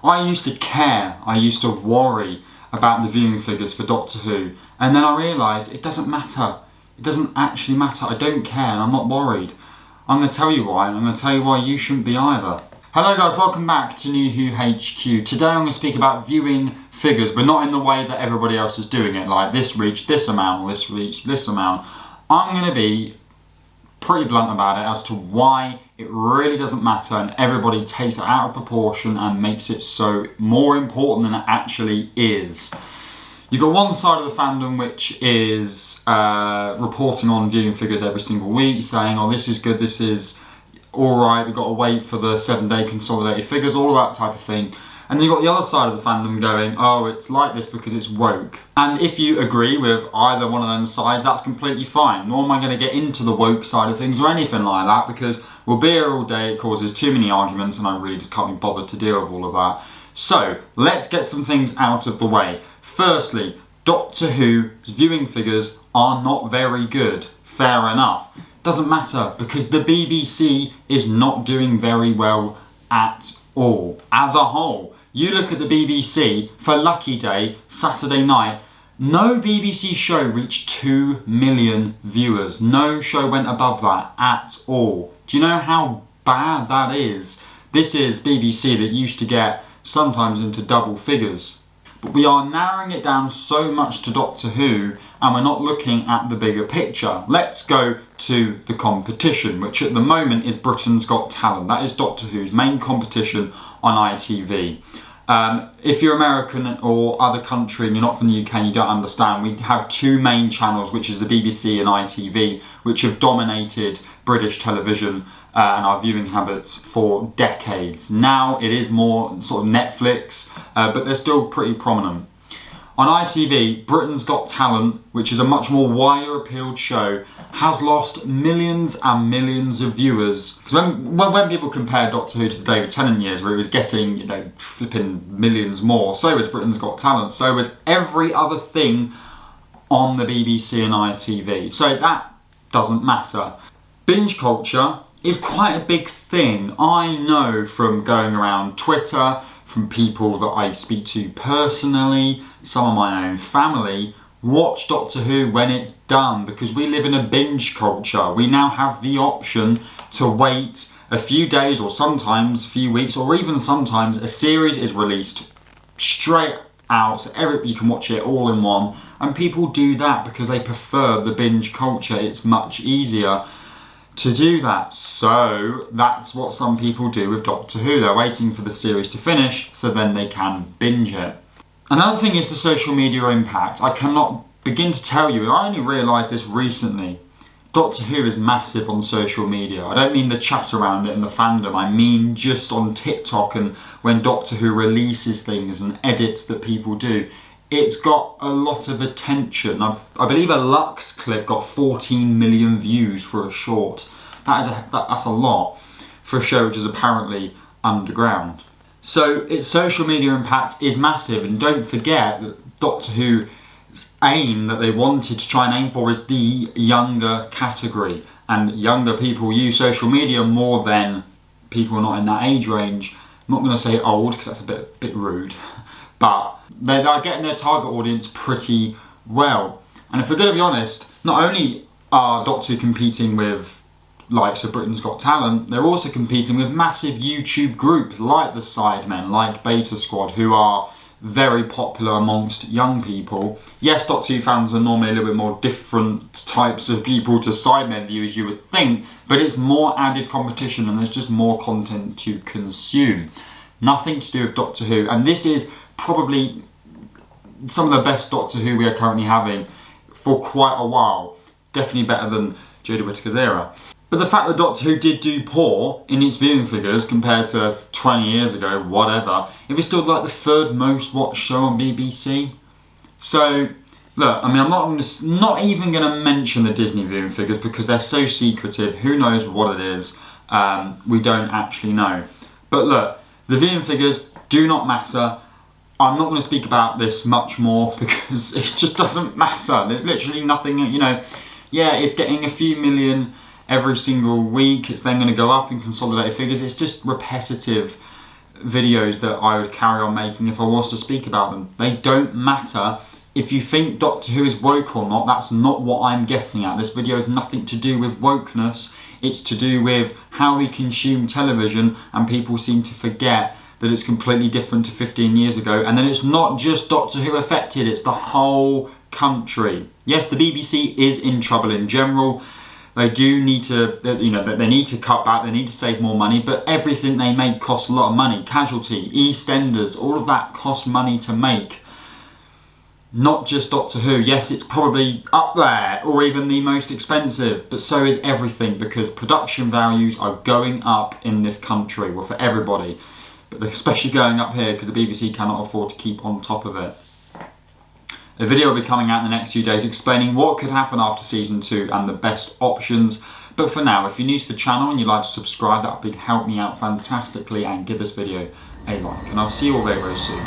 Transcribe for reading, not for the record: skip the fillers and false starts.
I used to care, I used to worry about the viewing figures for Doctor Who, and then I realised it doesn't matter. It doesn't actually matter. I don't care and I'm not worried. I'm going to tell you why. I'm going to tell you why you shouldn't be either. Hello guys, welcome back to New Who HQ. Today I'm going to speak about viewing figures, but not in the way that everybody else is doing it, like this reached this amount or this reached this amount. I'm going to be pretty blunt about it as to why it really doesn't matter and everybody takes it out of proportion and makes it so more important than it actually is. You've got one side of the fandom which is reporting on viewing figures every single week, saying, oh, this is good, this is alright, we've got to wait for the 7-day consolidated figures, all of that type of thing. And then you've got the other side of the fandom going, oh, it's like this because it's woke. And if you agree with either one of them sides, that's completely fine. Nor am I going to get into the woke side of things or anything like that, because we'll be here all day, it causes too many arguments, and I really just can't be bothered to deal with all of that. So, let's get some things out of the way. Firstly, Doctor Who's viewing figures are not very good. Fair enough. Doesn't matter, because the BBC is not doing very well at all. As a whole, you look at the BBC for Lucky Day, Saturday night, no BBC show reached 2 million viewers. No show went above that at all. Do you know how bad that is? This is BBC that used to get sometimes into double figures. But we are narrowing it down so much to Doctor Who, and we're not looking at the bigger picture. Let's go to the competition, which at the moment is Britain's Got Talent. That is Doctor Who's main competition on ITV. If you're American or other country and you're not from the UK and you don't understand, we have two main channels, which is the BBC and ITV, which have dominated British television and our viewing habits for decades. Now it is more sort of Netflix, but they're still pretty prominent. On ITV, Britain's Got Talent, which is a much more wider appealed show, has lost millions and millions of viewers. Because when people compare Doctor Who to the David Tennant years, where it was getting, flipping millions more, so was Britain's Got Talent, so was every other thing on the BBC and ITV. So that doesn't matter. Binge culture is quite a big thing. I know from going around Twitter, from people that I speak to personally, some of my own family, watch Doctor Who when it's done, because we live in a binge culture. We now have the option to wait a few days or sometimes a few weeks, or even sometimes a series is released straight out so you can watch it all in one, and people do that because they prefer the binge culture. It's much easier to do that. So that's what some people do with Doctor Who. They're waiting for the series to finish so then they can binge it. Another thing is the social media impact. I cannot begin to tell you, and I only realised this recently, Doctor Who is massive on social media. I don't mean the chat around it and the fandom, I mean just on TikTok and when Doctor Who releases things and edits that people do. It's got a lot of attention. I believe a Lux clip got 14 million views for a short. That's a lot for a show which is apparently underground. So its social media impact is massive, and don't forget that Doctor Who's aim that they wanted to try and aim for is the younger category, and younger people use social media more than people not in that age range. I'm not going to say old because that's a bit rude, but they're getting their target audience pretty well. And if we're going to be honest, not only are Doctor Who competing with likes of Britain's Got Talent, they're also competing with massive YouTube groups like the Sidemen, like Beta Squad, who are very popular amongst young people. Yes, Doctor Who fans are normally a little bit more different types of people to Sidemen viewers, you would think, but it's more added competition and there's just more content to consume. Nothing to do with Doctor Who, and this is probably some of the best Doctor Who we are currently having for quite a while. Definitely better than Jodie Whittaker's era. But the fact that Doctor Who did do poor in its viewing figures compared to 20 years ago, whatever, it was still like the third most watched show on BBC. So, look, I mean, I'm not even going to mention the Disney viewing figures because they're so secretive. Who knows what it is? We don't actually know. But look, the viewing figures do not matter. I'm not going to speak about this much more because it just doesn't matter. There's literally nothing, yeah, it's getting a few million every single week. It's then going to go up in consolidated figures. It's just repetitive videos that I would carry on making if I was to speak about them. They don't matter. If you think Doctor Who is woke or not, that's not what I'm getting at. This video has nothing to do with wokeness. It's to do with how we consume television, and people seem to forget that it's completely different to 15 years ago. And then it's not just Doctor Who affected, it's the whole country. Yes, the BBC is in trouble in general. They do need to, they need to cut back, they need to save more money, but everything they make costs a lot of money. Casualty, EastEnders, all of that costs money to make. Not just Doctor Who. Yes, it's probably up there, or even the most expensive, but so is everything, because production values are going up in this country, well, for everybody, but they're especially going up here because the BBC cannot afford to keep on top of it. A video will be coming out in the next few days explaining what could happen after season 2 and the best options. But for now, if you're new to the channel and you'd like to subscribe, that would help me out fantastically, and give this video a like. And I'll see you all very, very soon.